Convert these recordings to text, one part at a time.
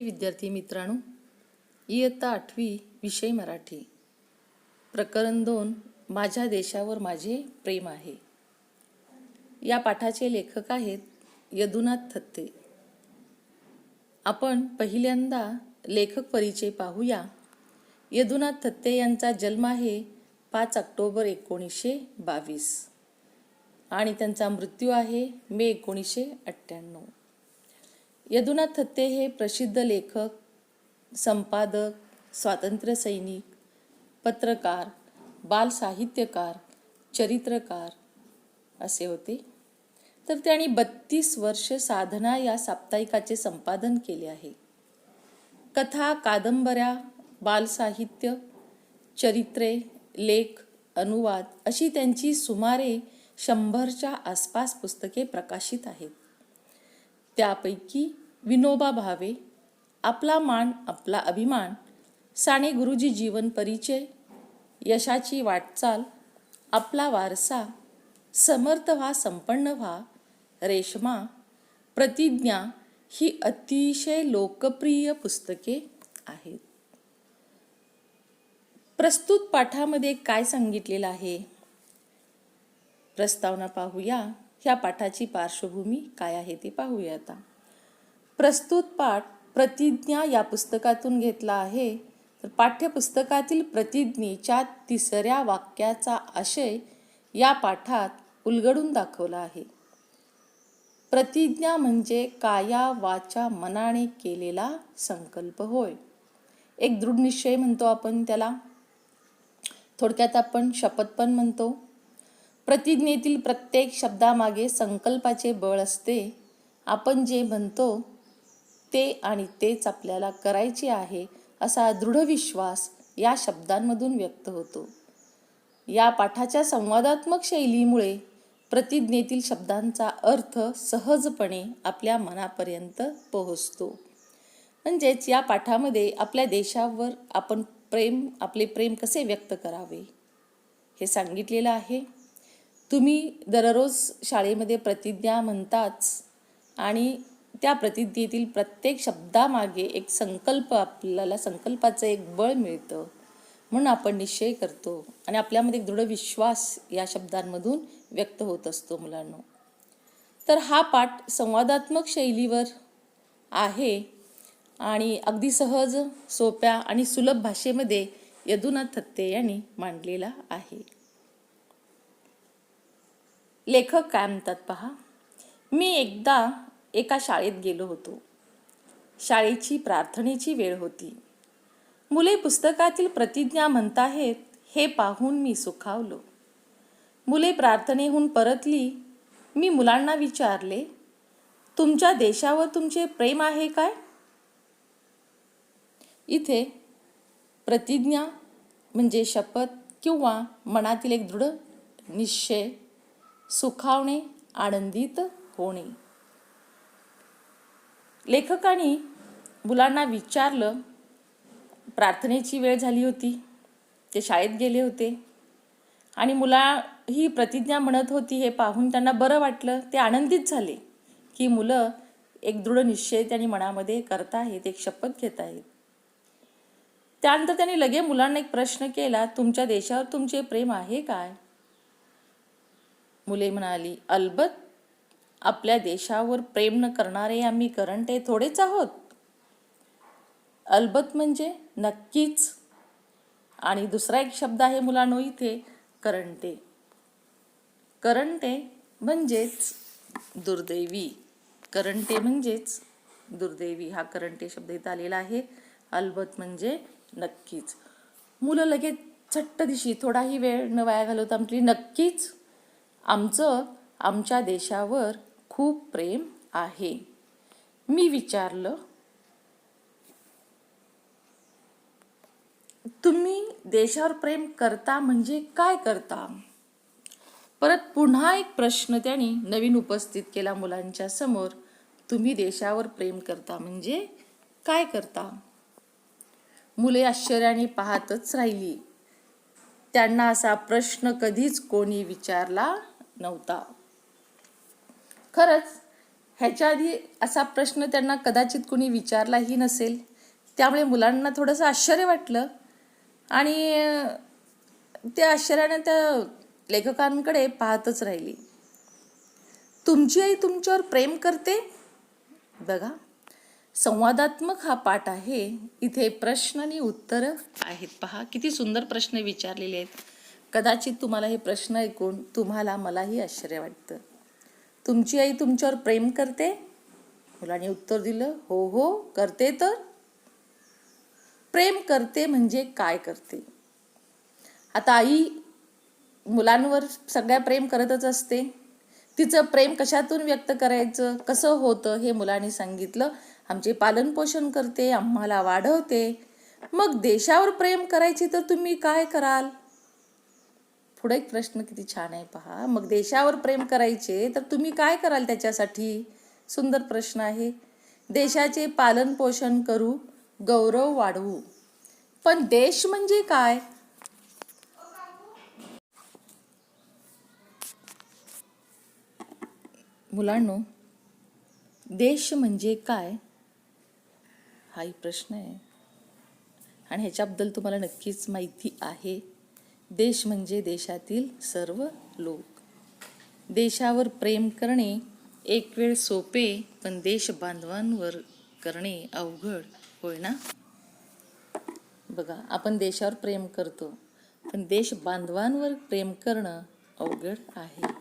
विद्यार्थी मित्रांनो, इयत्ता 8वी विषय मराठी, प्रकरण 2, माझ्या देशावर माझे प्रेम आहे. या पाठाचे लेखक आहेत यदुनाथ थत्ते. आपण पहिल्यांदा लेखक परिचय पाहूया. यदुनाथ थत्ते यांचा जन्म आहे 5 ऑक्टोबर 1922 आणि त्यांचा मृत्यू आहे मे 1998. यदुनाथ थत्ते हे प्रसिद्ध लेखक, संपादक, स्वातंत्र्य सैनिक, पत्रकार, बालसाहित्यकार, चरित्रकार असे होते. तर त्यांनी 32 वर्ष साधना या साप्ताहिकाचे संपादन केले आहे. कथा, कादंबऱ्या, बालसाहित्य, चरित्रे, लेख, अनुवाद अशी त्यांची सुमारे 100च्या आसपास पुस्तके प्रकाशित आहेत. त्यापैकी विनोबा भावे, आपला मान आपला अभिमान, साने गुरुजी जीवन परिचय, यशाची वाटचाल, आपला वारसा, समर्थ व्हा संपन्न व्हा, रेशमा, प्रतिज्ञा ही अतिशय लोकप्रिय पुस्तके आहेत. प्रस्तुत पाठामध्ये काय सांगितलेलं आहे? प्रस्तावना पाहूया. ह्या पाठाची पार्श्वभूमी काय आहे ते पाहूया आता. प्रस्तुत पाठ प्रतिज्ञा या पुस्तकातून घेतला आहे. तर पाठ्यपुस्तकातील प्रतिज्ञेच्या 3ऱ्या वाक्याचा आशय या पाठात उलगडून दाखवला आहे. प्रतिज्ञा म्हणजे काया वाचा मनाने केलेला संकल्प होय. एक दृढ निश्चय म्हणतो आपण त्याला. थोडक्यात आपण शपथ पण म्हणतो. प्रतिज्ञेतील प्रत्येक शब्दामागे संकल्पाचे बळ असते. आपण जे म्हणतो ते आणि तेच आपल्याला करायचे आहे असा दृढ विश्वास या शब्दांमधून व्यक्त होतो. या पाठाच्या संवादात्मक शैलीमुळे प्रतिज्ञेतील शब्दांचा अर्थ सहजपणे आपल्या मनापर्यंत पोहोचतो. म्हणजेच या पाठामध्ये आपल्या देशावर आपण आपले प्रेम कसे व्यक्त करावे हे सांगितलेलं आहे. तुम्ही दररोज शाळेमध्ये प्रतिज्ञा म्हणताच आणि त्या प्रतिज्ञेतील प्रत्येक शब्दामागे एक संकल्प, आपल्याला संकल्पाचं एक बळ मिळतं म्हणून आपण निश्चय करतो आणि आपल्यामध्ये एक दृढ विश्वास या शब्दांमधून व्यक्त होत असतो मुलांनो. तर हा पाठ संवादात्मक शैलीवर आहे आणि अगदी सहज, सोप्या आणि सुलभ भाषेमध्ये यदुनाथ थत्ते यांनी मांडलेला आहे. लेखक काय म्हणतात पहा. मी एकदा एका शाळेत गेलो होतो. शाळेची प्रार्थनेची वेळ होती. मुले पुस्तकातील प्रतिज्ञा म्हणताहेत हे पाहून मी सुखावलो. मुले प्रार्थनेहून परतली. मी मुलांना विचारले, तुमच्या देशावर तुमचे प्रेम आहे काय? इथे प्रतिज्ञा म्हणजे शपथ किंवा मनातील एक दृढ निश्चय, सुखावणे, आनंदित होणे. लेखकाने मुलांना विचारलं. प्रार्थनेची वेळ झाली होती. ते शाळेत गेले होते आणि मुला ही प्रतिज्ञा म्हणत होती हे पाहून त्यांना बरं वाटलं. ते आनंदित झाले की मुलं एक दृढ निश्चय त्यांनी मनामध्ये करताहेत, एक शपथ घेत आहेत. त्यानंतर त्यांनी लगेच मुलांना एक प्रश्न केला, तुमच्या देशावर तुमचे प्रेम आहे काय? मुले म्हणाली, अलबत, आपल्या देशावर प्रेम न करणारे आम्ही करंटे थोडेच आहोत. अलबत म्हणजे नक्कीच. आणि दुसरा एक शब्द आहे मुलांनो इथे, करंटे. करंटे म्हणजेच दुर्दैवी. करंटे म्हणजेच दुर्दैवी. हा करंटे शब्द इथं आलेला आहे. अलबत म्हणजे नक्कीच. मुलं लगेच झट्ट दिशी थोडाही वेळ न वाया घालवता म्हटली, नक्कीच आमचं आमच्या देशावर खूप प्रेम आहे. मी विचारलं, तुम्ही देशावर प्रेम करता म्हणजे काय करता? परत पुन्हा एक प्रश्न त्यांनी नवीन उपस्थित केला मुलांच्या समोर, तुम्ही देशावर प्रेम करता म्हणजे काय करता? मुले आश्चर्याने पाहतच राहिली. त्यांना असा प्रश्न कधीच कोणी विचारला नव्हता. खरंच ह्याच्या आधी असा प्रश्न त्यांना कदाचित कुणी विचारलाही नसेल, त्यामुळे मुलांना थोडंसं आश्चर्य वाटलं आणि त्या आश्चर्याने त्या लेखकांकडे पाहतच राहिली. तुमची आई तुमच्यावर प्रेम करते? बघा, संवादात्मक हा पाठ आहे. इथे प्रश्न आणि उत्तरं आहेत. पहा किती सुंदर प्रश्न विचारलेले आहेत. कदाचित तुम्हाला हे प्रश्न ऐकून तुम्हाला मलाही आश्चर्य वाटतं. तुमची आई तुमच्यावर प्रेम करते? मुलाने उत्तर दिलं, हो हो करते. तर प्रेम करते म्हणजे काय करते? आता आई मुलांवर सगळ्या प्रेम करतच असते. तिचं प्रेम कशातून व्यक्त करायचं, कसं होतं हे मुलांनी सांगितलं. आमचे पालनपोषण करते, आम्हाला वाढवते. मग देशावर प्रेम करायची तर तुम्ही काय कराल? पुढे एक प्रश्न किती छान आहे पहा. मग देशावर प्रेम करायचे तर तुम्ही काय कराल त्याच्यासाठी? सुंदर प्रश्न आहे. देशाचे पालनपोषण करू, गौरव वाढवू. पण देश म्हणजे काय? मुलांनो, देश म्हणजे काय हाही प्रश्न आहे आणि ह्याच्याबद्दल तुम्हाला नक्कीच माहिती आहे. देश म्हणजे देशातील सर्व लोक. देशावर प्रेम करणे एक वेळ सोपे, पण देश बांधवांवर करणे अवघड, होय ना? बघा, आपण देशावर प्रेम करतो, पण देश बांधवांवर प्रेम करणं अवघड आहे.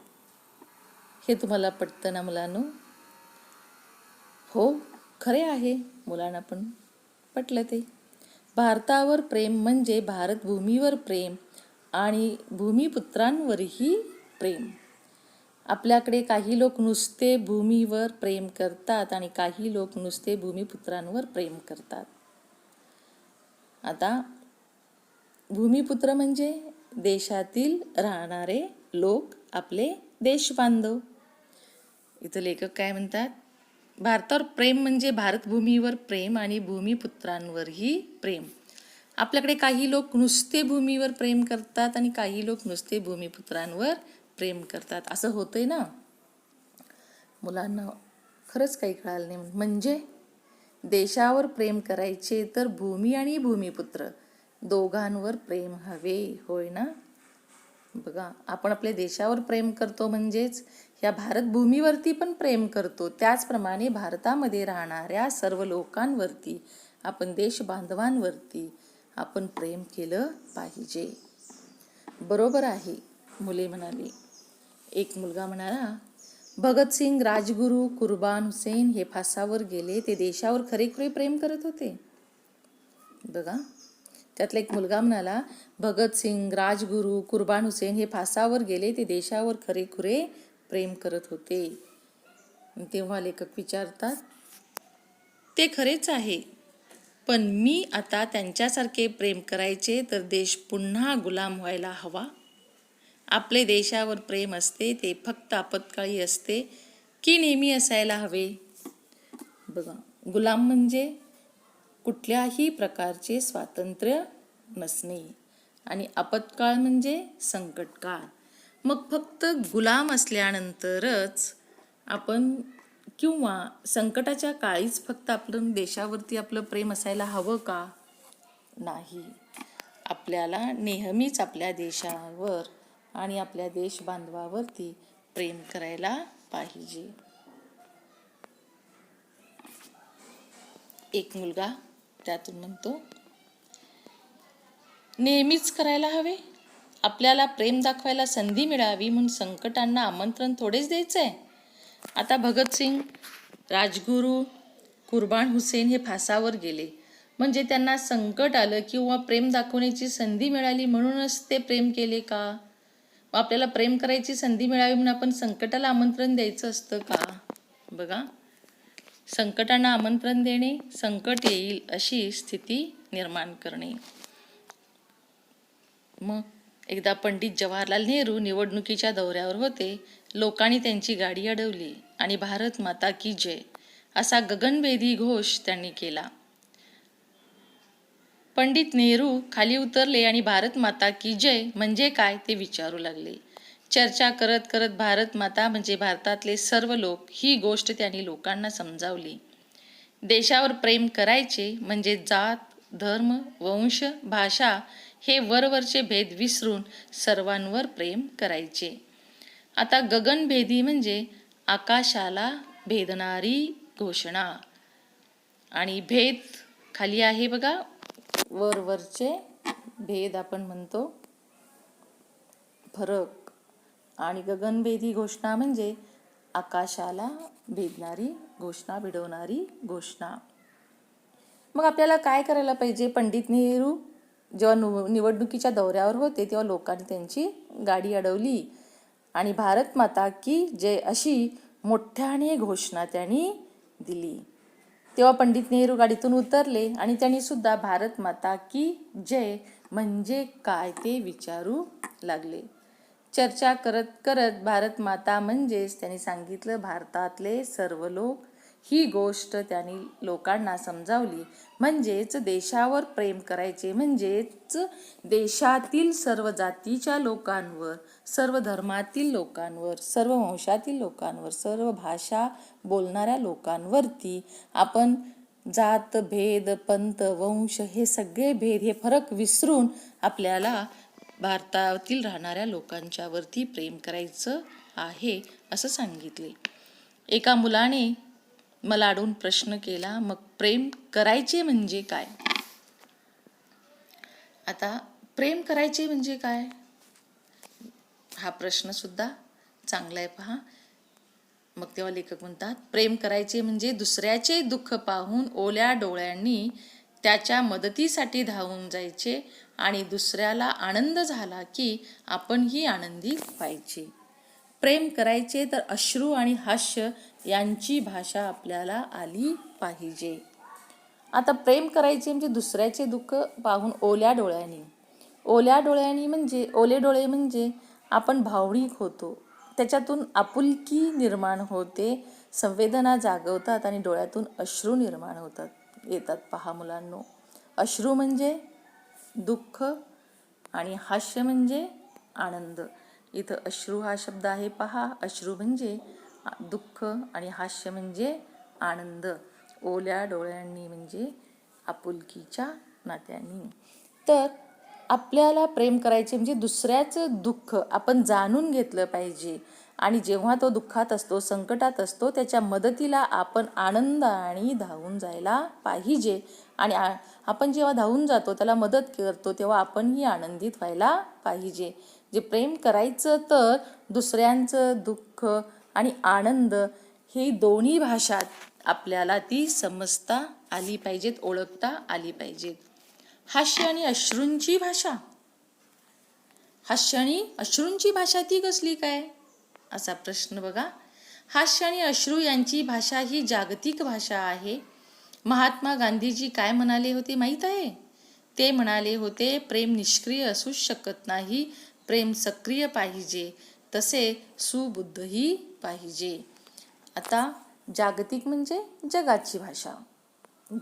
हे तुम्हाला पटतं ना मुलांनो? हो, खरे आहे. मुलांना पण पटलं ते. भारतावर प्रेम म्हणजे भारत भूमीवर प्रेम आणि भूमिपुत्रांवरही प्रेम. आपल्याकडे काही लोक नुसते भूमीवर प्रेम करतात आणि काही लोक नुसते भूमिपुत्रांवर प्रेम करतात. आता भूमिपुत्र म्हणजे देशातील राहणारे लोक, आपले देशबांधव. इथं लेखक काय म्हणतात? भारतावर प्रेम म्हणजे भारतभूमीवर प्रेम आणि भूमिपुत्रांवरही प्रेम. आपल्याकडे काही लोक नुसते भूमीवर प्रेम करतात आणि काही लोक नुसते भूमिपुत्रांवर प्रेम करतात. असं होतंय ना? मुलांना खरंच काही कळालं नाही. म्हणजे देशावर प्रेम करायचे तर भूमी आणि भूमिपुत्र दोघांवर प्रेम हवे, होय ना? बघा, आपण आपल्या देशावर प्रेम करतो म्हणजेच या भारतभूमीवरती पण प्रेम करतो. त्याचप्रमाणे भारतामध्ये राहणाऱ्या सर्व लोकांवरती, आपण देश बांधवांवरती आपण प्रेम केलं पाहिजे. बरोबर आहे, मुले म्हणाली. एक मुलगा म्हणाला, भगतसिंग, राजगुरू, कुर्बान हुसेन हे फासावर गेले, ते देशावर खरेखुरे प्रेम करत होते. बघा, त्यातला एक मुलगा म्हणाला, भगतसिंग, राजगुरू, कुर्बान हुसेन हे फासावर गेले, ते देशावर खरेखुरे प्रेम करत होते. तेव्हा लेखक विचारतात, ते खरेच आहे, पण मी आता त्यांच्यासारखे प्रेम करायचे तर देश पुन्हा गुलाम व्हायला हवा. आपले देशावर प्रेम असते ते फक्त आपत्काळी असते की नेहमी असायला हवे? बघा, गुलाम म्हणजे कुठल्याही प्रकारचे स्वातंत्र्य नसणे आणि आपत्काळ म्हणजे संकटकाळ. मग फक्त गुलाम असल्यानंतरच आपण किंवा संकटाच्या काळीच फक्त आपलं देशावरती आपलं प्रेम असायला हवं का? नाही. आपल्याला नेहमीच आपल्या देशावर आणि आपल्या देश बांधवावरती प्रेम करायला पाहिजे. एक मुलगा त्यातून म्हणतो, नेहमीच करायला हवे. आपल्याला प्रेम दाखवायला संधी मिळावी म्हणून संकटांना आमंत्रण थोडेच द्यायचंय. आता भगतसिंग, राजगुरू, कुर्बान हुसेन हे फासावर गेले म्हणजे त्यांना संकट आलं किंवा प्रेम दाखवण्याची संधी मिळाली म्हणूनच ते प्रेम केले का? आपल्याला प्रेम करायची संधी मिळावी म्हणून आपण संकटाला आमंत्रण द्यायचं असतं का? बघा, संकटांना आमंत्रण देणे, संकट येईल अशी स्थिती निर्माण करणे. मग एकदा पंडित जवाहरलाल नेहरू निवडणुकीच्या दौऱ्यावर होते. लोकांनी त्यांची गाडी अडवली आणि भारत माता की जय असा गगनभेदी घोष त्यांनी केला. पंडित नेहरू खाली उतरले आणि भारत माता की जय म्हणजे काय ते विचारू लागले. चर्चा करत करत भारत माता म्हणजे भारतातले सर्व लोक ही गोष्ट त्यांनी लोकांना समजावली. देशावर प्रेम करायचे म्हणजे जात, धर्म, वंश, भाषा हे वरवरचे भेद विसरून सर्वांवर प्रेम करायचे. आता गगनभेदी म्हणजे आकाशाला भेदणारी घोषणा. आणि भेद खाली आहे बघा, वरवरचे भेद आपण म्हणतो, फरक. आणि गगनभेदी घोषणा म्हणजे आकाशाला भेदणारी घोषणा, भिडवणारी घोषणा. मग आपल्याला काय करायला पाहिजे? पंडित नेहरू जेव्हा निवडणुकीच्या दौऱ्यावर होते तेव्हा लोकांनी त्यांची गाडी अडवली आणि भारत माता की जय अशी मोठ्याने घोषणा त्यांनी दिली. तेव्हा पंडित नेहरू गाडीतून उतरले आणि त्यांनी सुद्धा भारत माता की जय म्हणजे काय ते विचारू लागले. चर्चा करत करत भारत माता म्हणजेच त्यांनी सांगितलं भारतातले सर्व लोक ही गोष्ट त्यांनी लोकांना समजावली. म्हणजेच देशावर प्रेम करायचे म्हणजेच देशातील सर्व जातीच्या लोकांवर, सर्व धर्मातील लोकांवर, सर्व वंशातील लोकांवर, सर्व भाषा बोलणाऱ्या लोकांवरती आपण जात, भेद, पंथ, वंश हे सगळे भेद, हे फरक विसरून आपल्याला भारतातील राहणाऱ्या लोकांच्यावरती प्रेम करायचं आहे असं सांगितले. एका मुलाने मला अडून प्रश्न केला, मग प्रेम करायचे म्हणजे काय? आता प्रेम करायचे म्हणजे काय हा प्रश्न सुद्धा चांगला आहे पहा. मग तेव्हा लेखक म्हणतात, प्रेम करायचे म्हणजे दुसऱ्याचे दुःख पाहून ओल्या डोळ्यांनी त्याच्या मदतीसाठी धावून जायचे आणि दुसऱ्याला आनंद झाला की आपणही आनंदी व्हायचे. प्रेम करायचे तर अश्रू आणि हास्य यांची भाषा आपल्याला आली पाहिजे. आता प्रेम करायचे म्हणजे दुसऱ्याचे दुःख पाहून ओल्या डोळ्यांनी. ओल्या डोळ्यांनी म्हणजे, ओले डोळे म्हणजे आपण भावनिक होतो, त्याच्यातून आपुलकी निर्माण होते, संवेदना जागवतात आणि डोळ्यातून अश्रू निर्माण येतात. पहा मुलांनो, अश्रू म्हणजे दुःख आणि हास्य म्हणजे आनंद. इथं अश्रू हा शब्द आहे पहा. अश्रू म्हणजे दुःख आणि हास्य म्हणजे आनंद. ओल्या डोळ्यांनी म्हणजे आपुलकीच्या नात्यांनी. तर आपल्याला प्रेम करायचे म्हणजे दुसऱ्याचं दुःख आपण जाणून घेतलं पाहिजे आणि जेव्हा तो दुःखात असतो, संकटात असतो, त्याच्या मदतीला आपण आनंदाने धावून जायला पाहिजे. आणि आपण जेव्हा धावून जातो, त्याला मदत करतो, तेव्हा आपणही आनंदित व्हायला पाहिजे. जे प्रेम करायचं तर दुसऱ्यांचं दुःख आणि आनंद ही दोन्ही भाषा आपल्याला ती समजता आली पाहिजेत, ओळखता आली पाहिजेत. हास्य आणि अश्रूंची भाषा, हास्य आणि अश्रूंची भाषा ती कसली काय असा प्रश्न बघा. हास्य आणि अश्रू यांची भाषा ही जागतिक भाषा आहे. महात्मा गांधीजी काय म्हणाले होते माहीत आहे? ते म्हणाले होते, प्रेम निष्क्रिय असू शकत नाही, प्रेम सक्रिय पाहिजे, तसे सुबुद्धही पाहिजे. आता जागतिक म्हणजे जगाची भाषा,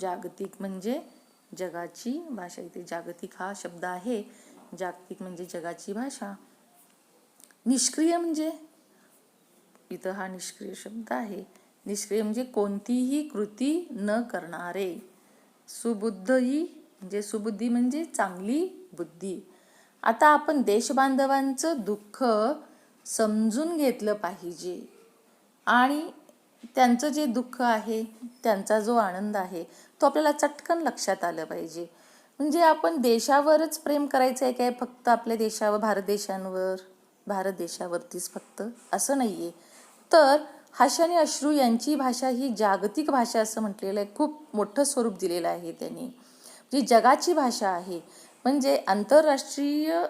जागतिक म्हणजे जगाची भाषा. इथे जागतिक हा शब्द आहे, जागतिक म्हणजे जगाची भाषा. निष्क्रिय म्हणजे, इथं हा निष्क्रिय शब्द आहे. निष्क्रिय म्हणजे कोणतीही कृती न करणारे. सुबुद्धही म्हणजे, सुबुद्धी म्हणजे चांगली बुद्धी. आता आपण देशबांधवांचं दुःख समजून घेतलं पाहिजे आणि त्यांचं जे दुःख आहे, त्यांचा जो आनंद आहे, तो आपल्याला चटकन लक्षात आलं पाहिजे. म्हणजे आपण देशावरच प्रेम करायचं आहे काय, फक्त आपल्या देशावर, भारत देशावरतीच फक्त, असं नाही आहे. तर हास्य आणि अश्रू यांची भाषा ही जागतिक भाषा असं म्हटलेलं आहे. खूप मोठं स्वरूप दिलेलं आहे त्यांनी. जी जगाची भाषा आहे, म्हणजे आंतरराष्ट्रीय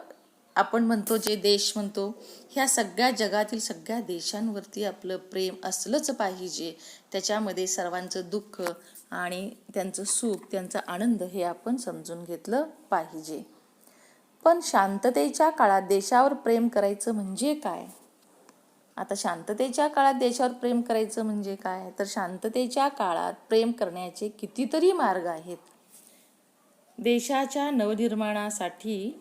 आपण म्हणतो, जे देश म्हणतो, ह्या सगळ्या जगातील सगळ्या देशांवरती आपलं प्रेम असलंच पाहिजे. त्याच्यामध्ये सर्वांचं दुःख आणि त्यांचं सुख, त्यांचा आनंद हे आपण समजून घेतलं पाहिजे. पण शांततेच्या काळात देशावर प्रेम करायचं म्हणजे काय? आता शांततेच्या काळात देशावर प्रेम करायचं म्हणजे काय? तर शांततेच्या काळात प्रेम करण्याचे कितीतरी मार्ग आहेत. देशाच्या नवनिर्माणासाठी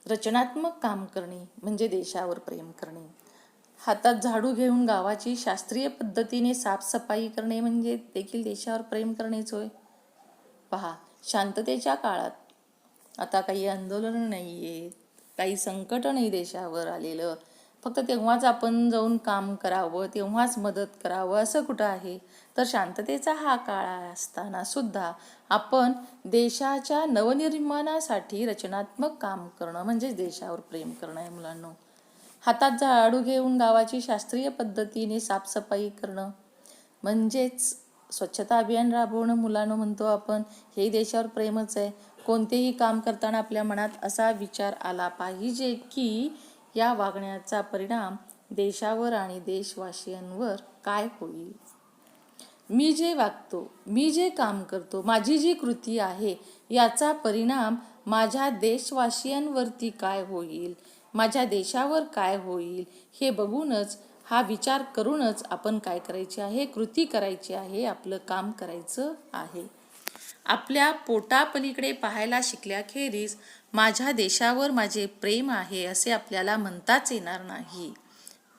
रचनात्मक काम करणे म्हणजे देशावर प्रेम करणे. हातात झाडू घेऊन गावाची शास्त्रीय पद्धतीने साफसफाई करणे म्हणजे देखील देशावर प्रेम करणेच होय. पहा, शांततेच्या काळात आता काही आंदोलन नाही आहे, काही संकट नाही देशावर आलेलं, फक्त तेव्हाच आपण जाऊन काम करावं, तेव्हाच मदत करावं असं कुठं आहे. तर शांततेचा हा काळ असताना सुद्धा आपण देशाच्या नवनिर्माणासाठी रचनात्मक काम करणं म्हणजे देशावर प्रेम करणं आहे मुलांनो. हातात झाडू घेऊन गावाची शास्त्रीय पद्धतीने साफसफाई करणं म्हणजेच स्वच्छता अभियान राबवणं मुलांनो म्हणतो आपण, हे देशावर प्रेमच आहे. कोणतेही काम करताना आपल्या मनात असा विचार आला पाहिजे की या वागण्याचा परिणाम देशावर आणि देशवासियांवर काय होईल. मी जे वागतो, मी जे काम करतो, माझी जी कृती आहे याचा परिणाम माझ्या देशवासियांवरती काय होईल, माझ्या देशावर काय होईल हे बघूनच, हा विचार करूनच आपण काय करायचे आहे, कृती करायची आहे, आपलं काम करायचं आहे. आपल्या पोटापलीकडे पाहायला शिकल्याखेरीज माझ्या देशावर माझे प्रेम आहे असे आपल्याला म्हणताच येणार नाही.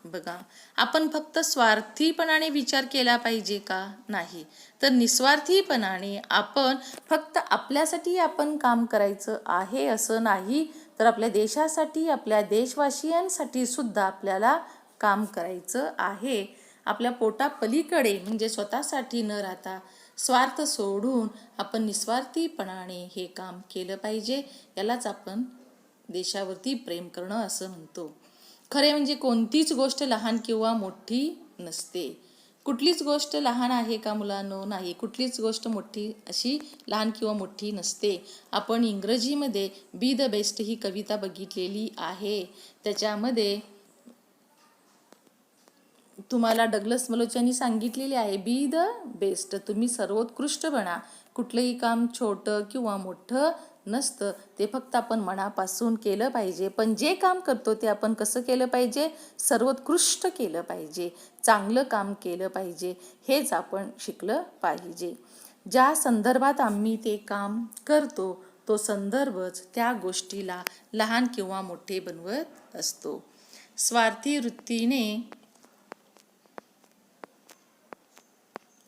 बघा, आपण फक्त स्वार्थीपणाने विचार केला पाहिजे का? नाही. तर निस्वार्थीपणाने आपण फक्त आपल्यासाठी आपण काम करायचं आहे असं नाही, तर आपल्या देशासाठी, आपल्या देशवासियांसाठी सुद्धा आपल्याला काम करायचं आहे. आपल्या पोटापलीकडे म्हणजे स्वतःसाठी न राहता स्वार्थ सोडून आपण निस्वार्थीपणाने हे काम केलं पाहिजे. यालाच आपण देशावरती प्रेम करणं असं म्हणतो. खरे म्हणजे कोणतीच गोष्ट लहान किंवा मोठी नसते. कुठलीच गोष्ट लहान आहे का मुलांनो? नाही. कुठलीच गोष्ट मोठी अशी लहान किंवा मोठी नसते. आपण इंग्रजीमध्ये बी द बेस्ट ही कविता बघितलेली आहे. त्याच्यामध्ये तुम्हाला डग्लस मलोच यांनी सांगितलेले आहे, बी द बेस्ट, तुम्ही सर्वोत्कृष्ट बना. कुठलंही काम छोटं किंवा मोठं नसतं, ते फक्त आपण मनापासून केलं पाहिजे. पण जे काम करतो ते आपण कसं केलं पाहिजे? सर्वोत्कृष्ट केलं पाहिजे, चांगलं काम केलं पाहिजे, हेच आपण शिकलं पाहिजे. ज्या संदर्भात आम्ही ते काम करतो तो संदर्भच त्या गोष्टीला लहान किंवा मोठे बनवत असतो. स्वार्थी वृत्तीने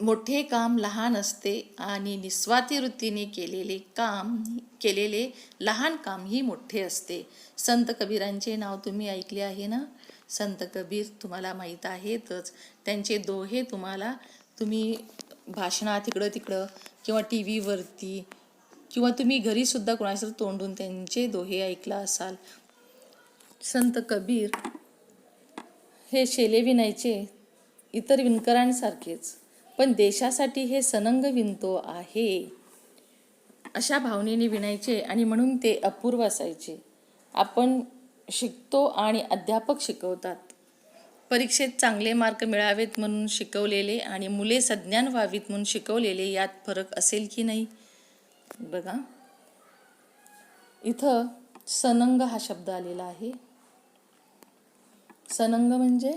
मोठे काम लहान असते आणि निस्वार्थी वृत्तीने केलेले लहान काम ही मोठे असते. संत कबीरांचे नाव तुम्ही ऐकले आहे ना? संत कबीर तुम्हाला माहीत आहेतच. त्यांचे दोहे तुम्ही भाषणात इकडं तिकडं किंवा टी व्हीवरती किंवा तुम्ही घरीसुद्धा कोणाचं तोंडून त्यांचे दोहे ऐकला असाल. संत कबीर हे शेले विणायचे इतर विणकरांसारखेच, पण देशासाठी हे सनंग विणतो आहे अशा भावनेने विणायचे आणि म्हणून ते अपूर्व असायचे. आपण शिकतो आणि अध्यापक शिकवतात. परीक्षेत चांगले मार्क मिळावेत म्हणून शिकवलेले आणि मुले सज्ञान व्हावीत म्हणून शिकवलेले यात फरक असेल की नाही? बघा, इथं सनंग हा शब्द आलेला आहे. सनंग म्हणजे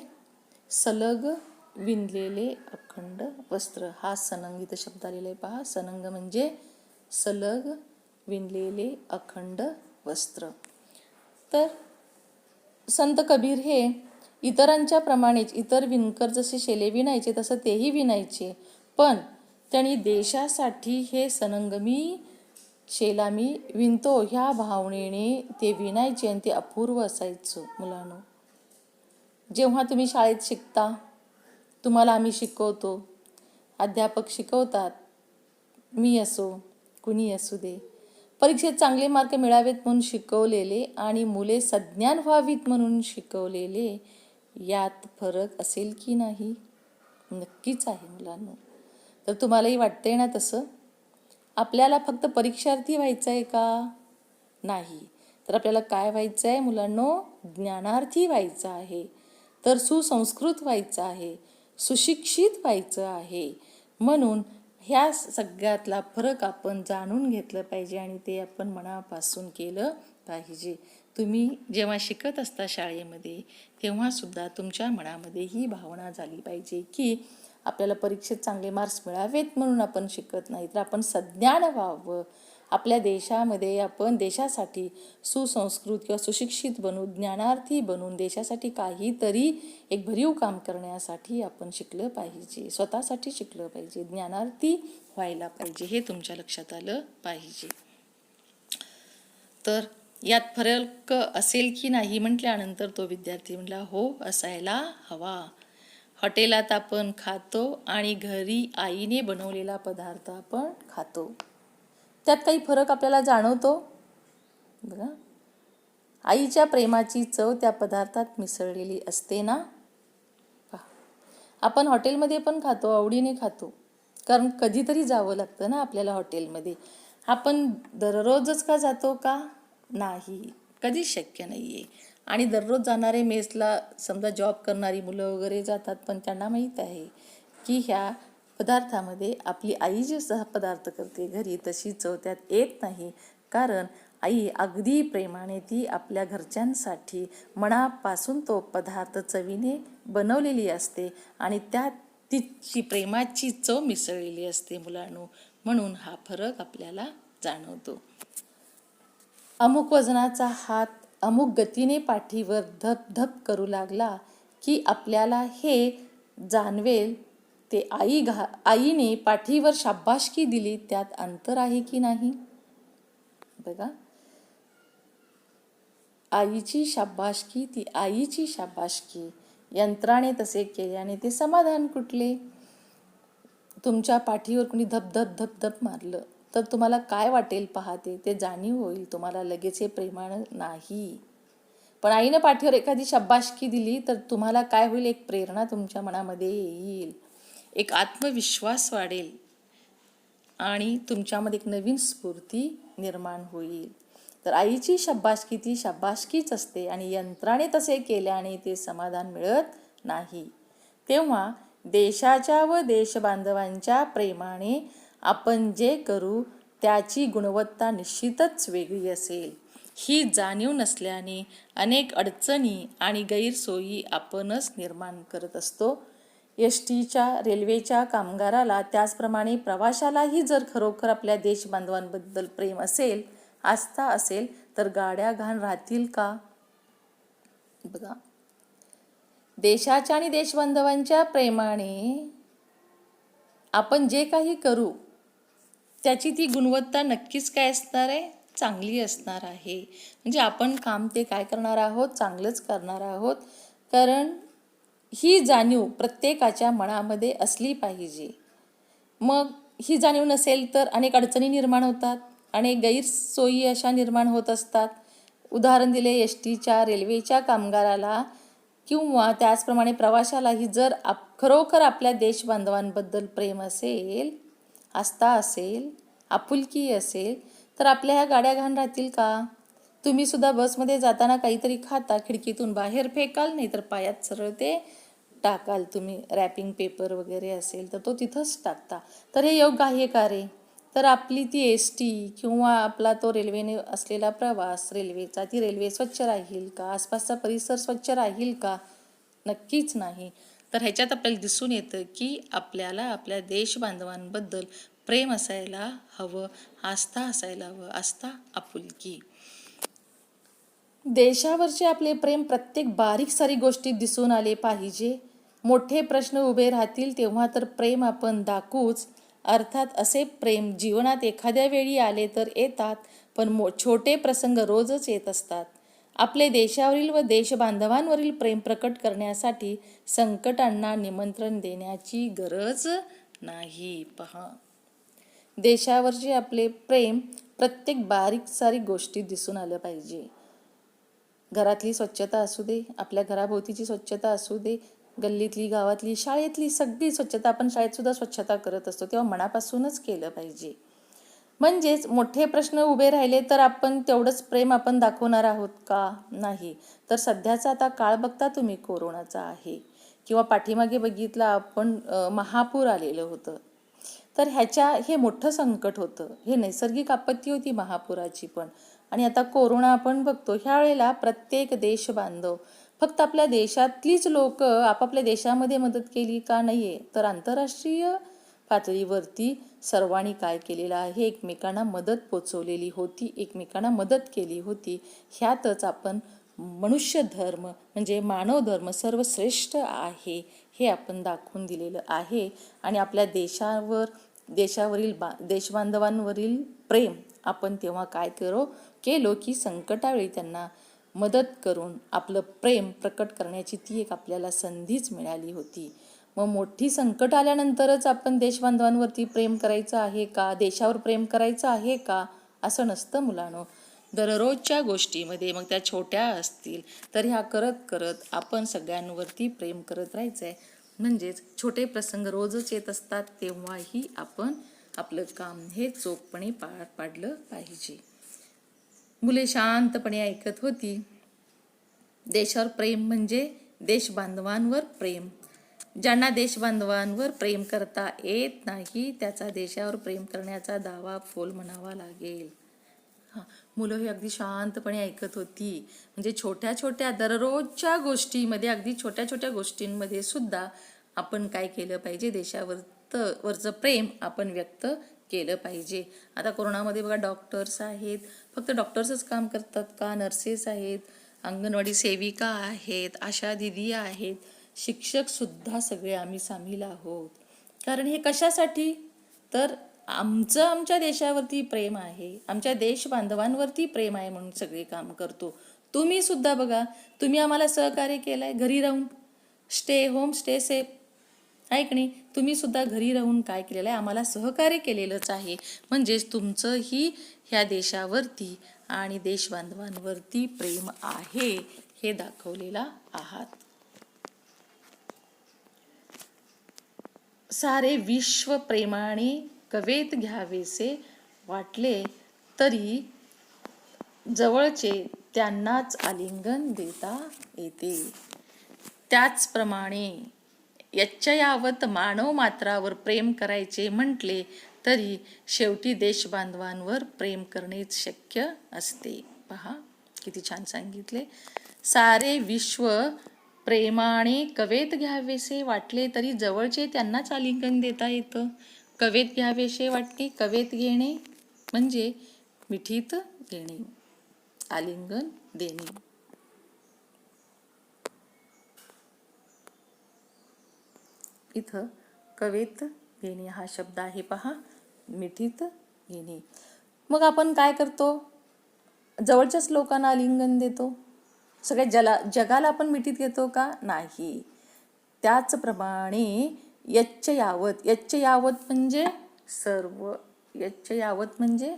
सलग विणलेले अखंड वस्त्र, हा सनंग इथं शब्द आलेला आहे. पहा, सनंग म्हणजे सलग विणलेले अखंड वस्त्र. तर संत कबीर हे इतरांच्या प्रमाणेच, इतर विणकर जसे शेले विणायचे तसं तेही विणायचे, पण त्यांनी देशासाठी हे सनंग शेला मी विणतो ह्या भावनेने ते विणायचे आणि ते अपूर्व असायचं. मुलांनो, जेव्हा तुम्ही शाळेत शिकता, तुम्हाला आम्ही शिकवतो, अध्यापक शिकवतात, मी असो कुणी असू दे, परीक्षेत चांगले मार्क मिळावेत म्हणून शिकवलेले आणि मुले सज्ञान व्हावीत म्हणून शिकवलेले यात फरक असेल की नाही? नक्कीच आहे मुलांनो. तर तुम्हालाही वाटतंय ना तसं? आपल्याला फक्त परीक्षार्थी व्हायचं आहे का? नाही. तर आपल्याला काय व्हायचं आहे मुलांनो? ज्ञानार्थी व्हायचं आहे. तर सुसंस्कृत व्हायचं आहे, सुशिक्षित व्हायचं आहे. म्हणून ह्या सगळ्यातला फरक आपण जाणून घेतलं पाहिजे आणि ते आपण मनापासून केलं पाहिजे. तुम्ही जेव्हा शिकत असता शाळेमध्ये, तेव्हासुद्धा तुमच्या मनामध्ये ही भावना झाली पाहिजे की आपल्याला परीक्षेत चांगले मार्क्स मिळावेत म्हणून आपण शिकत नाही, तर आपण सज्ञान व्हावं, आपल्या देशामध्ये आपण देशासाठी सुसंस्कृत किंवा सुशिक्षित बनून, ज्ञानार्थी बनून देशासाठी काहीतरी एक भरीव काम करण्यासाठी आपण शिकलं पाहिजे, स्वतःसाठी शिकलं पाहिजे, ज्ञानार्थी व्हायला पाहिजे, हे तुमच्या लक्षात आलं पाहिजे. तर यात फरक असेल की नाही म्हटल्यानंतर तो विद्यार्थी म्हटला हो, असायला हवा. हॉटेलात आपण खातो आणि घरी आईने बनवलेला पदार्थ आपण खातो, त्यात काही फरक आपल्याला जाणवतो बघा. आईच्या प्रेमाची चव त्या पदार्थात मिसळलेली असते ना. आपण हॉटेलमध्ये पण खातो, आवडीने खातो, कारण कधीतरी जावं लागतं ना आपल्याला हॉटेलमध्ये. आपण दररोजच का जातो का? नाही, कधीच शक्य नाही आहे. आणि दररोज जाणारे मेसला समजा जॉब करणारी मुलं वगैरे जातात, पण त्यांना माहीत आहे की ह्या पदार्थामध्ये आपली आई जे पदार्थ करते घरी तशी चव त्यात येत नाही, कारण आई अगदी प्रेमाने ती आपल्या घरच्यांसाठी मनापासून तो पदार्थ चवीने बनवलेली असते आणि त्यात तिची प्रेमाची चव मिसळलेली असते मुलांनो. म्हणून हा फरक आपल्याला जाणवतो. अमुक वजनाचा हात अमुक गतीने पाठीवर धप करू लागला की आपल्याला हे जाणवेल ते आईने पाठीवर शाबासकी दिली त्यात अंतर आहे की नाही. बघा, आईची शाबासकी ती आईची शाबासकी, यंत्राने तसे केल्याने ते समाधान कुठले. तुमच्या पाठीवर कुणी धप धप मारलं तर तुम्हाला काय वाटेल पाहते, ते जाणीव होईल तुम्हाला, लगेच हे प्रेमानं नाही. पण आईनं पाठीवर एखादी शाबासकी दिली तर तुम्हाला काय होईल, एक प्रेरणा तुमच्या मनामध्ये येईल, एक आत्मविश्वास वाढेल आणि तुमच्यामध्ये एक नवीन स्फूर्ती निर्माण होईल. तर आईची शाबासकी ती शाबासकीच असते आणि यंत्राने तसे केल्याने ते समाधान मिळत नाही. तेव्हा देशाच्या व देशबांधवांच्या प्रेमाने आपण जे करू त्याची गुणवत्ता निश्चितच वेगळी असेल. ही जाणीव नसल्याने अनेक अडचणी आणि गैरसोयी आपणच निर्माण करत असतो. एसटीच्या, रेल्वेच्या कामगाराला, त्याचप्रमाणे प्रवाशालाही जर खरोखर आपल्या देशबांधवांबद्दल प्रेम असेल, आस्था असेल, तर गाड्या घाण राहतील का? बघा, देशाच्या आणि देशबांधवांच्या प्रेमाने आपण जे काही करू त्याची ती गुणवत्ता नक्कीच काय असणार आहे, चांगली असणार आहे. म्हणजे आपण काम ते काय करणार आहोत, चांगलंच करणार आहोत. कारण ही जाणीव प्रत्येकाच्या मनामध्ये असली पाहिजे. मग ही जाणीव नसेल तर अनेक अडचणी निर्माण होतात, अनेक गैरसोयी अशा निर्माण होत असतात. उदाहरण दिले एसटीच्या, रेल्वेच्या कामगाराला किंवा त्याचप्रमाणे प्रवाशालाही जर खरोखर आपल्या देशबांधवांबद्दल प्रेम असेल, आस्था असेल, आपुलकी असेल, तर आपल्या ह्या गाड्या घाण राहतील का? तुम्ही सुद्धा बसमध्ये जाताना काहीतरी खाता, खिडकीतून बाहेर फेकाल, नाही तर पायात सरळ ते टाकाल. तुम्ही रॅपिंग पेपर वगैरे असेल तर तो तिथंच टाकता. तर हे योग्य आहे का रे? तर आपली ती एसटी किंवा आपला तो रेल्वेने असलेला प्रवास, रेल्वेचा, ती रेल्वे स्वच्छ राहील का? आसपासचा परिसर स्वच्छ राहील का? नक्कीच नाही. तर ह्याच्यात आपल्याला दिसून येतं की आपल्याला आपल्या देशबांधवांबद्दल प्रेम असायला हवं, आस्था असायला हवं, आस्था, आपुलकी. देशावरचे आपले प्रेम प्रत्येक बारीक सारी गोष्टीत दिसून आले पाहिजे. मोठे प्रश्न उभे राहतील तेव्हा तर प्रेम आपण दाखवूच. अर्थात असे प्रेम जीवनात एखाद्या वेळी आले तर येतात, पण छोटे प्रसंग रोजच येत असतात. आपले देशावरील व देशबांधवांवरील प्रेम प्रकट करण्यासाठी संकटांना निमंत्रण देण्याची गरज नाही. पहा, देशावरचे आपले प्रेम प्रत्येक बारीक सारी गोष्टीत दिसून आलं पाहिजे. घरातली स्वच्छता असू दे, आपल्या घराभोवतीची स्वच्छता असू दे, गल्लीतली, गावातली, शाळेतली सगळी स्वच्छता. आपण शाळेत सुद्धा स्वच्छता करत असतो तेव्हा मनापासूनच केलं पाहिजे. म्हणजेच मोठे प्रश्न उभे राहिले तर आपण तेवढंच प्रेम आपण दाखवणार आहोत का? नाही. तर सध्याचा आता काळ बघता तुम्ही, कोरोनाचा आहे किंवा पाठीमागे बघितला आपण महापूर आलेलं होतं. तर हे मोठं संकट होतं, हे नैसर्गिक आपत्ती होती महापुराची पण. आणि आता कोरोना आपण बघतो. ह्या वेळेला प्रत्येक देश बांधव, फक्त आपल्या देशातलीच लोक आपापल्या देशामध्ये मदत केली का? नाहीये. तर आंतरराष्ट्रीय पातळीवरती सर्वांनी काय केलेलं आहे, एकमेकांना मदत पोचवलेली होती, एकमेकांना मदत केली होती. ह्यातच आपण मनुष्य धर्म म्हणजे मानव धर्म सर्वश्रेष्ठ आहे हे आपण दाखवून दिलेलं आहे. आणि आपल्या देशावरील देशबांधवांवरील प्रेम आपण तेव्हा काय केलो की संकटावेळी त्यांना मदत करून आपलं प्रेम प्रकट करण्याची ती एक आपल्याला संधीच मिळाली होती. मग मोठी संकट आल्यानंतरच आपण देशबांधवांवरती प्रेम करायचं आहे का, देशावर प्रेम करायचं आहे का, असं नसतं मुलांनो. दररोजच्या गोष्टीमध्ये मग त्या छोट्या असतील तर ह्या करत करत आपण सगळ्यांवरती प्रेम करत राहायचं आहे. म्हणजेच छोटे प्रसंग रोजच येत असतात तेव्हाही आपण आपलं काम हे चोखपणे पार पाडलं पाहिजे. मुले शांतपणे ऐकत होती. देशावर प्रेम म्हणजे देशबांधवांवर प्रेम. ज्यांना देशबांधवांवर प्रेम करता येत नाही त्याचा देशावर प्रेम करण्याचा दावा फोल म्हणावा लागेल. मुलं ही अगदी शांतपणे ऐकत होती. म्हणजे छोट्या छोट्या दररोजच्या गोष्टीमध्ये, अगदी छोट्या छोट्या गोष्टींमध्ये सुद्धा आपण काय केलं पाहिजे, वरचं प्रेम आपण व्यक्त केलं पाहिजे. आता कोरोनामध्ये बघा डॉक्टर्स आहेत, फक्त डॉक्टर्सच काम करतात का, नर्सेस आहेत, अंगणवाडी सेविका आहेत, आशा दिदी आहेत, शिक्षक सुद्धा सगळे आम्ही सामील आहोत. कारण हे कशासाठी, तर आमच्या देशावरती प्रेम आहे, आमच्या देश बांधवांवरती प्रेम आहे म्हणून सगळे काम करतो. तुम्ही सुद्धा बघा, तुम्ही आम्हाला सहकार्य केलंय घरी राहून, स्टे होम स्टे सेफ आहे की नाही. तुम्ही सुद्धा घरी राहून काय केलेलं आहे, आम्हाला सहकार्य केलेलंच आहे. म्हणजेच तुमचंही ह्या देशावरती आणि देशबांधवांवरती प्रेम आहे हे दाखवलेला आहात. सारे विश्व प्रेमाने कवेत घ्यावेसे वाटले तरी जवळचे त्यांनाच आलिंगन देता येते. त्याचप्रमाणे यच्चयावत मानव मात्रावर प्रेम करायचे म्हटले तरी शेवटी देशबांधवांवर प्रेम करणेच शक्य असते. पहा किती छान सांगितले. सारे विश्व प्रेमाने कवेत घ्यावेसे वाटले तरी जवळचे त्यांनाच आलिंगन देता येतं. कवेत घ्यावेसे वाटणे, कवेत घेणे म्हणजे मिठीत घेणे, आलिंगन देणे. इथं कवेत घेणे हा शब्द आहे पहा, मिठीत घेणे. मग आपण काय करतो, जवळच्याच लोकांना आलिंगन देतो, सगळ्या जगाला आपण मिठीत घेतो का, नाही. त्याचप्रमाणे यच्चयावत म्हणजे सर्व, यच्चयावत म्हणजे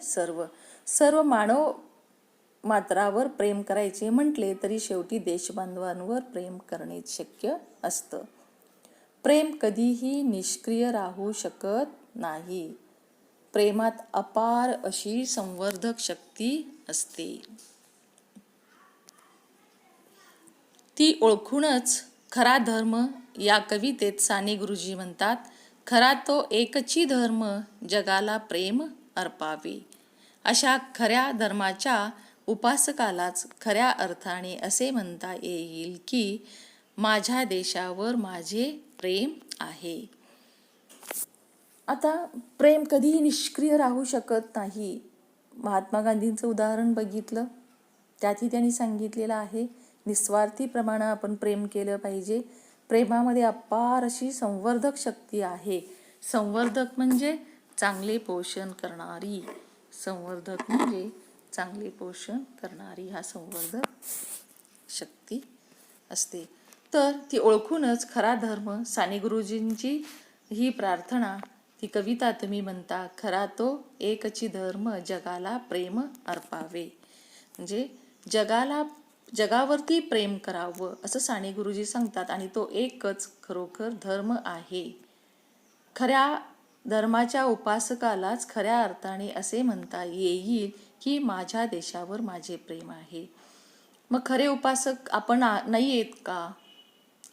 सर्व मानव मात्रावर प्रेम करायचे म्हटले तरी शेवटी देशबांधवांवर प्रेम करणेच शक्य असतं. प्रेम कधीही निष्क्रिय राहू शकत नाही. प्रेमात अपार अशी संवर्धक शक्ती असते. ती ओळखूनच खरा धर्म या कवितेत साने गुरुजी म्हणतात, खरा तो एकची धर्म जगाला प्रेम अर्पावे. अशा खऱ्या धर्माच्या उपासकालाच खऱ्या अर्थाने असे म्हणता येईल की माझ्या देशावर माझे प्रेम आहे. आता प्रेम कधीही निष्क्रिय राहू शकत नाही. महात्मा गांधींचं उदाहरण बघितलं, त्यातही त्यांनी सांगितलेलं आहे निस्वार्थीप्रमाणे आपण प्रेम केलं पाहिजे. प्रेमामध्ये अपार अशी संवर्धक शक्ती आहे. संवर्धक म्हणजे चांगले पोषण करणारी, संवर्धक म्हणजे चांगले पोषण करणारी हा संवर्धक शक्ती असते. तर ती ओळखूनच खरा धर्म, साने गुरुजींची ही प्रार्थना, ती कविता तुम्ही म्हणता, खरा तो एकची धर्म जगाला प्रेम अर्पावे. म्हणजे जगावरती प्रेम करावं असं साने गुरुजी सांगतात. आणि तो एकच खरोखर धर्म आहे. खऱ्या धर्माच्या उपासकालाच खऱ्या अर्थाने असे म्हणता येईल की माझ्या देशावर माझे प्रेम आहे. मग खरे उपासक आपण नाही आहेत का?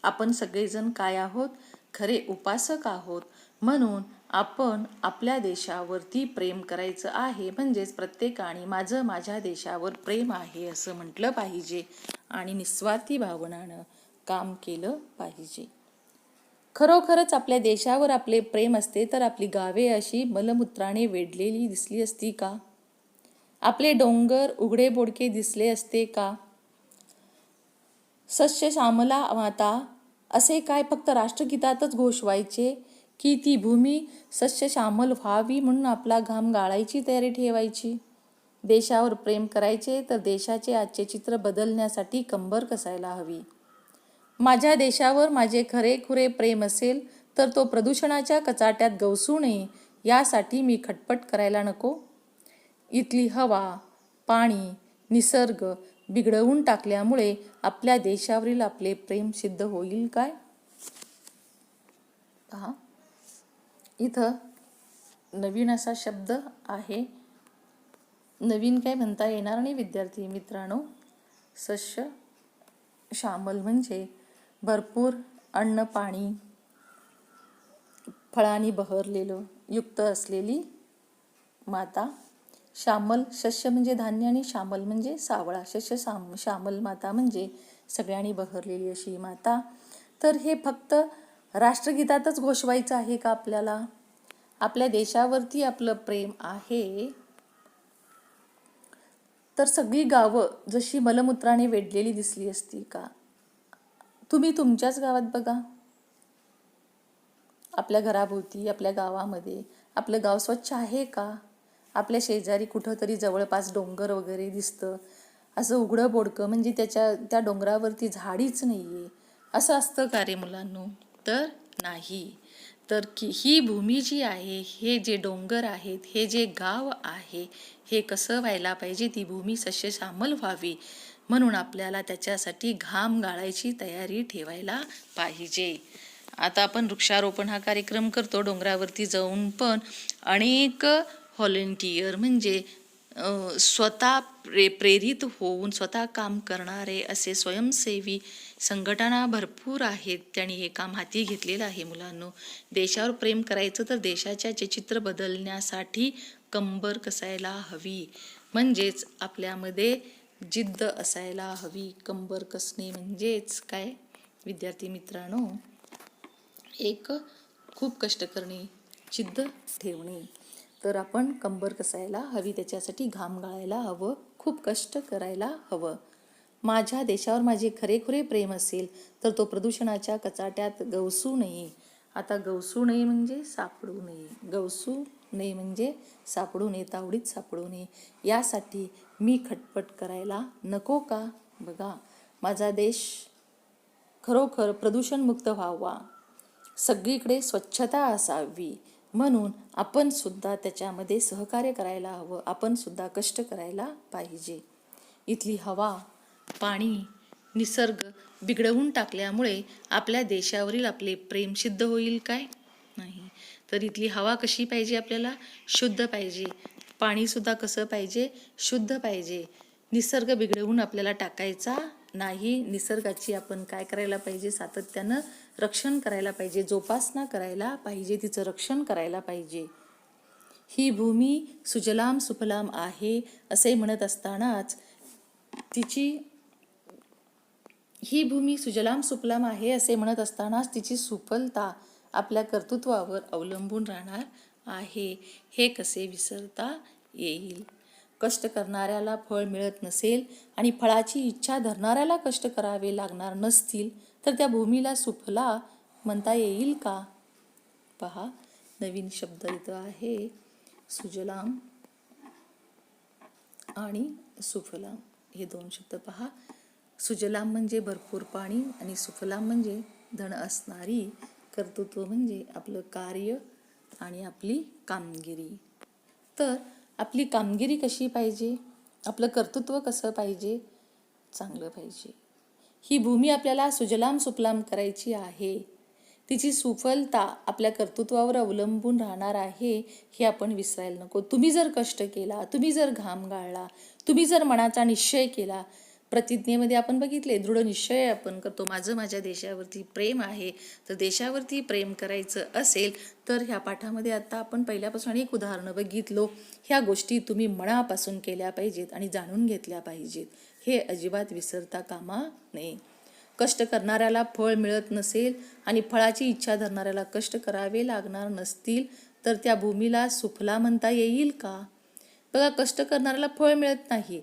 आपण सगळेजण काय आहोत? खरे उपासक आहोत. म्हणून आपण आपल्या देशावरती प्रेम करायचं आहे. म्हणजेच प्रत्येकाने माझ्या देशावर प्रेम आहे असं म्हटलं पाहिजे आणि निस्वार्थी भावनानं काम केलं पाहिजे. खरोखरच आपल्या देशावर आपले प्रेम असते तर आपली गावे अशी मलमूत्राने वेढलेली दिसली असती का? आपले डोंगर उघडे बोडके दिसले असते का? सस्य श्यामला माता असे काय फक्त राष्ट्रगीतातच घोष व्हायचे की ती भूमी सस्य श्यामल व्हावी म्हणून आपला घाम गाळायची तयारी ठेवायची? देशावर प्रेम करायचे तर देशाचे आजचे चित्र बदलण्यासाठी कंबर कसायला हवी. माझ्या देशावर माझे खरेखुरे प्रेम असेल तर तो प्रदूषणाच्या कचाट्यात गवसू नये यासाठी मी खटपट करायला नको. इथली हवा, पाणी, निसर्ग बिघडवून टाकल्यामुळे आपल्या देशावरील आपले प्रेम सिद्ध होईल काय? पहा, इथं नवीन असा शब्द आहे. नवीन काय म्हणता येणार नाही विद्यार्थी मित्रांनो. सस्य श्यामल म्हणजे भरपूर अन्न पाणी फळांनी बहरलेलं युक्त असलेली माता. श्यामल शस्य म्हणजे धान्य आणि श्यामल म्हणजे सावळा. शस्य श्यामल माता म्हणजे सगळ्यांनी बहरलेली अशी माता. तर हे फक्त राष्ट्रगीतातच घोषवायचं आहे का आपल्याला? आपल्या देशावरती आपलं प्रेम आहे तर सगळी गावं जशी मलमूत्राने वेढलेली दिसली असती का? तुम्ही तुमच्याच गावात बघा, आपल्या घराभोवती आपल्या गावामध्ये आपलं गाव स्वच्छ आहे का? आपल्या शेजारी कुठंतरी जवळपास डोंगर वगैरे दिसतं, असं उघडं बोडकं म्हणजे त्या डोंगरावरती झाडीच नाही आहे असं असतं का रे मुलांनो? तर नाही. तर ही भूमी जी आहे, हे जे डोंगर आहेत, हे जे गाव आहे, हे कसं व्हायला पाहिजे? ती भूमी सस्यश्यामल व्हावी म्हणून आपल्याला त्याच्यासाठी घाम गाळायची तयारी ठेवायला पाहिजे. आता आपण वृक्षारोपण हा कार्यक्रम करतो डोंगरावरती जाऊन, पण अनेक व्हॉलेंटियर म्हणजे स्वतः प्रेरित होऊन स्वतः काम करणारे असे स्वयंसेवी संघटना भरपूर आहेत. त्यांनी हे काम हाती घेतलेलं आहे मुलांनो. देशावर प्रेम करायचं तर देशाच्या चित्र बदलण्यासाठी कंबर कसायला हवी, म्हणजेच आपल्यामध्ये जिद्द असायला हवी. कंबर कसणे म्हणजेच काय विद्यार्थी मित्रांनो? एक खूप कष्ट करणे, जिद्द ठेवणे. तर आपण कंबर कसायला हवी, त्याच्यासाठी घाम गाळायला हवं, खूप कष्ट करायला हवं. माझ्या देशावर माझे खरेखुरे प्रेम असेल तर तो प्रदूषणाच्या कचाट्यात गवसू नये. आता गवसू नये म्हणजे सापडू नये. गवसू नये म्हणजे सापडू नये, तावडीत सापडू नये. यासाठी मी खटपट करायला नको का? बघा, माझा देश खरोखर प्रदूषणमुक्त व्हावा, सगळीकडे स्वच्छता असावी म्हणून आपण सुद्धा त्याच्यामध्ये सहकार्य करायला हवं. आपण सुद्धा कष्ट करायला पाहिजे. इथली हवा, पाणी, निसर्ग बिघडवून टाकल्यामुळे आपल्या देशावरील आपले प्रेम सिद्ध होईल काय? नाही. तर इथली हवा कशी पाहिजे? आपल्याला शुद्ध पाहिजे. पाणीसुद्धा कसं पाहिजे? शुद्ध पाहिजे. निसर्ग बिघडवून आपल्याला टाकायचा नाही. निसर्गाची आपण काय करायला पाहिजे? सातत्यानं रक्षण करायला पाहिजे, जोपासना करायला पाहिजे, तिचं रक्षण करायला पाहिजे. ही भूमी सुजलाम सुफलाम आहे असे म्हणत असतानाच ही भूमी सुजलाम सुफलाम आहे असे म्हणत असतानाच तिची सुफलता आपल्या कर्तृत्वावर अवलंबून राहणार आहे. हे कसे विसरता येईल? कष्ट करणाऱ्याला फळ मिळत नसेल आणि फळाची इच्छा धरणाऱ्याला कष्ट करावे लागणार नसतील तर त्या भूमीला सुफला म्हणता येईल का? पहा, नवीन शब्द इथं आहे, सुजलाम आणि सुफलाम हे दोन शब्द पहा. सुजलाम म्हणजे भरपूर पाणी आणि सुफलाम म्हणजे धन असणारी, कर्तृत्व म्हणजे आपलं कार्य आणि आपली कामगिरी. तर आपली कामगिरी कशी पाहिजे? आपलं कर्तृत्व कसं पाहिजे? चांगलं पाहिजे. ही भूमी आपल्याला सुजलाम सुफलाम करायची आहे. तिची सुफलता आपल्या कर्तृत्वावर अवलंबून राहणार आहे, हे आपण विसरायला नको. तुम्ही जर कष्ट केला, तुम्ही जर घाम गाळला, तुम्ही जर मनाचा निश्चय केला, प्रतिज्ञेमध्ये आपण बघितले दृढ निश्चय आपण करतो, माझ्या देशावरती प्रेम आहे. तर देशावरती प्रेम करायचं असेल तर ह्या पाठामध्ये आता आपण पहिल्यापासून अनेक उदाहरणं बघितलो. ह्या गोष्टी तुम्ही मनापासून केल्या पाहिजेत आणि जाणून घेतल्या पाहिजेत. हे अजिबात विसरता कामा नये. कष्ट करणाऱ्याला फळ मिळत नसेल आणि फळाची इच्छा धरणाऱ्याला कष्ट करावे लागणार नसतील तर त्या भूमीला सुफला म्हणता येईल का? बघा, कष्ट करणाऱ्याला फळ मिळत नाही.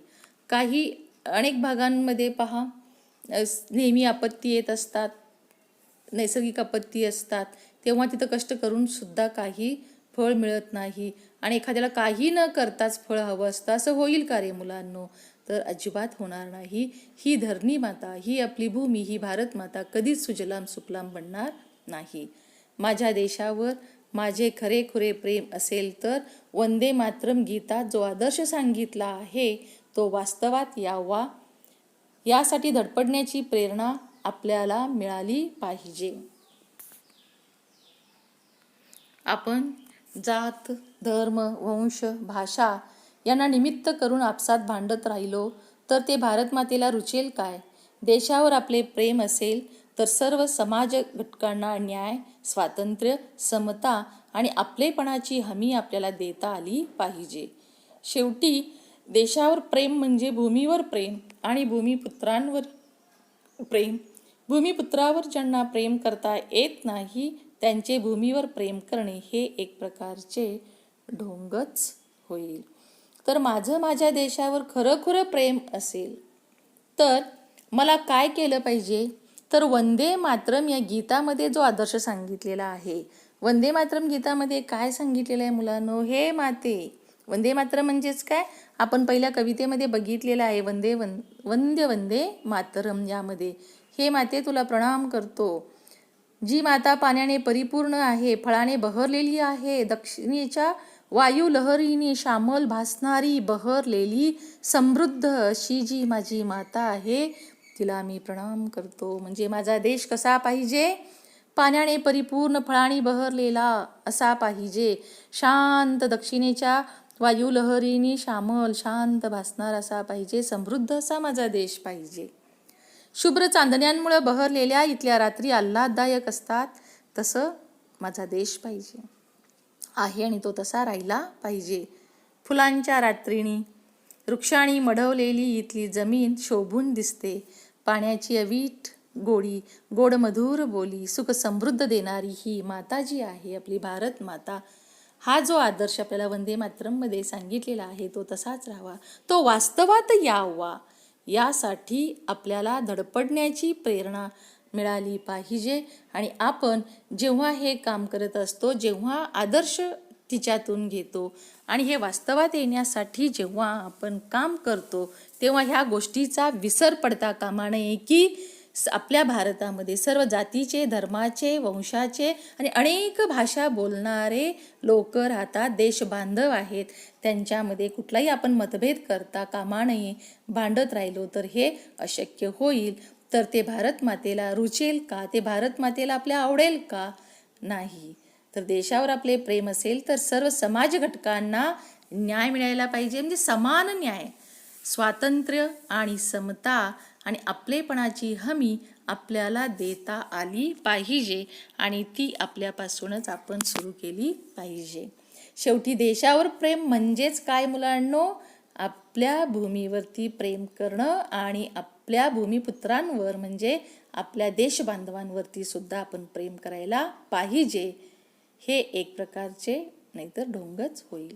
काही अनेक भागांमध्ये पहा, नेहमी आपत्ती येत असतात, नैसर्गिक आपत्ती असतात, तेव्हा तिथं कष्ट करून सुद्धा काही फळ मिळत नाही आणि एखाद्याला काही न करताच फळ हवं असतं. असं होईल का रे मुलांनो? तर अजिबात होणार नाही. ही धरणी माता, ही आपली भूमी, ही भारत माता कधीच सुजलाम सुफलाम बनणार नाही. माझ्या देशावर माझे खरेखुरे प्रेम असेल तर वंदे मातरम गीतात जो आदर्श सांगितला आहे तो वास्तवात यावा, यासाठी धडपडण्याची प्रेरणा आपल्याला मिळाली पाहिजे. आपण जात, धर्म, वंश, भाषा यांना निमित्त करून आपसात भांडत राहिलो तर ते भारत मातेला रुचेल काय? देशावर आपले प्रेम असेल तर सर्व समाज घटकांना न्याय, स्वातंत्र्य, समता आणि आपलेपणाची हमी आपल्याला देता आली पाहिजे. शेवटी देशावर प्रेम म्हणजे भूमीवर प्रेम आणि भूमिपुत्रांवर प्रेम. भूमिपुत्रावर ज्यांना प्रेम करता येत नाही त्यांचे भूमीवर प्रेम करणे हे एक प्रकारचे ढोंगच होईल. तर माझं माझ्या देशावर खरंखुरं प्रेम असेल तर मला काय केलं पाहिजे? तर वंदे मातरम या गीतामध्ये जो आदर्श सांगितलेला आहे, वंदे मातरम गीतामध्ये काय सांगितलेलं आहे मुलांनो? हे माते, वंदे मातरम म्हणजेच काय? आपण पहिल्या कवितेमध्ये बघितलेलं आहे, वंदे वंदे वंदे मातरम. यामध्ये हे माते तुला प्रणाम करतो, जी माता पाण्याने परिपूर्ण आहे, फळाने बहरलेली आहे, दक्षिणेच्या वायू लहरीने श्यामल भासणारी, बहरलेली समृद्ध अशी जी माझी माता आहे तिला मी प्रणाम करतो. म्हणजे माझा देश कसा पाहिजे? पाण्याने परिपूर्ण, फळांनी बहरलेला असा पाहिजे. शांत, दक्षिणेच्या वायू लहरीने श्यामल शांत भासणार असा पाहिजे. समृद्ध असा माझा देश पाहिजे. शुभ्र चांदण्यांमुळे बहरलेल्या इथल्या रात्री आल्हाददायक असतात, तसं माझा देश पाहिजे आहे आणि तो तसा राहिला पाहिजे. फुलांच्या रात्रीनी वृक्षांनी मढवलेली इथली जमीन शोभून दिसते. पाण्याची अवीट गोडी, गोड मधुर बोली, सुख समृद्ध देणारी ही माता जी आहे आपली भारत माता, हा जो आदर्श आपल्याला वंदे मातरममध्ये सांगितलेला आहे तो तसाच राहावा, तो वास्तवात यावा, यासाठी आपल्याला धडपडण्याची प्रेरणा मिळाली पाहिजे. आणि आपण जेव्हा हे काम करत असतो, जेव्हा आदर्श तिच्यातून घेतो आणि हे वास्तवात येण्यासाठी जेव्हा आपण काम करतो, तेव्हा ह्या गोष्टीचा विसर पडता कामा नये की आपल्या भारतामध्ये सर्व जातीचे, धर्माचे, वंशाचे आणि अनेक भाषा बोलणारे लोक राहतात, देश बांधव आहेत. त्यांच्यामध्ये कुठलाही आपण मतभेद करता कामा नये. भांडत राहिलो तर हे अशक्य होईल. तर ते भारत मातेला रुचेल का? ते भारत मातेला आपल्या आवडेल का? नाही. तर देशावर आपले प्रेम असेल तर सर्व समाज घटकांना न्याय मिळायला पाहिजे, म्हणजे समान न्याय, स्वातंत्र्य आणि समता आणि आपलेपणाची हमी आपल्याला देता आली पाहिजे आणि ती आपल्यापासूनच आपण सुरू केली पाहिजे. शेवटी देशावर प्रेम म्हणजेच काय मुलांनो? आपल्या भूमीवरती प्रेम करणं आणि आपल्या भूमिपुत्रांवर म्हणजे आपल्या देशबांधवांवरती सुद्धा आपण प्रेम करायला पाहिजे. हे एक प्रकारचे नाहीतर ढोंगच होईल.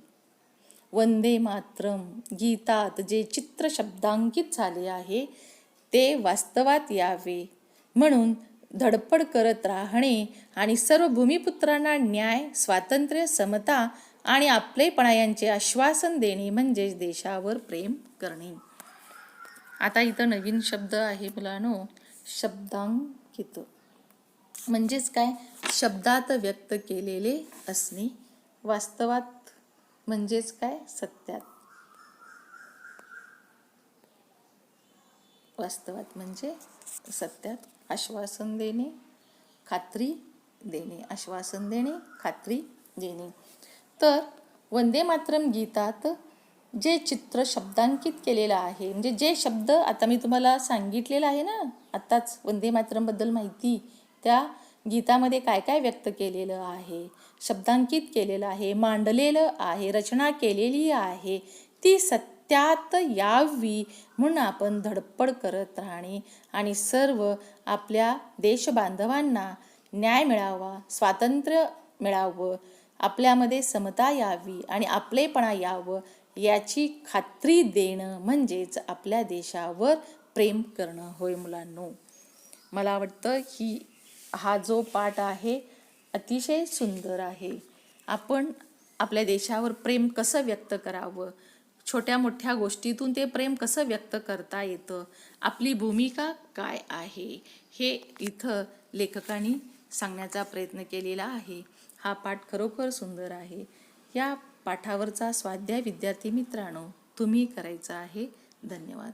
वंदे मातरम गीतात जे चित्र शब्दांकित झाले आहे ते वास्तवात यावे म्हणून धडपड करत राहणे आणि सर्व भूमिपुत्रांना न्याय, स्वातंत्र्य, समता आणि आपलेपणा यांचे आश्वासन देणे म्हणजेच देशावर प्रेम करणे. आता इथं नवीन शब्द आहे मुलांनो, शब्दांकित. म्हणजेच काय? शब्दात व्यक्त केलेले असणे. वास्तवात म्हणजेच काय? सत्यात. वास्तवात म्हणजे सत्यात. आश्वासन देणे, खात्री देणे. आश्वासन देणे, खात्री देणे. तर वंदे मातरम गीतात जे चित्र शब्दांकित केलेलं आहे, म्हणजे जे शब्द आता मी तुम्हाला सांगितलेलं आहे ना आत्ताच वंदे मातरमबद्दल माहिती, त्या गीतामध्ये काय काय व्यक्त केलेलं आहे, शब्दांकित केलेलं आहे, मांडलेलं आहे, रचना केलेली आहे, ती त्यात यावी म्हणून आपण धडपड करत राहणे आणि सर्व आपल्या देशबांधवांना न्याय मिळावा, स्वातंत्र्य मिळावं, आपल्यामध्ये समता यावी आणि आपलेपणा यावं याची खात्री देणं म्हणजेच आपल्या देशावर प्रेम करणं होय मुलांनो. मला वाटतं हा जो पाठ आहे अतिशय सुंदर आहे. आपण आपल्या देशावर प्रेम कसं व्यक्त करावं, छोट्या मोठ्या गोष्टीतून ते प्रेम कसं व्यक्त करता येतं, आपली भूमिका काय आहे, हे इथं लेखकांनी सांगण्याचा प्रयत्न केलेला आहे. हा पाठ खरोखर सुंदर आहे. या पाठावरचा स्वाध्याय विद्यार्थी मित्रांनो तुम्ही करायचा आहे. धन्यवाद.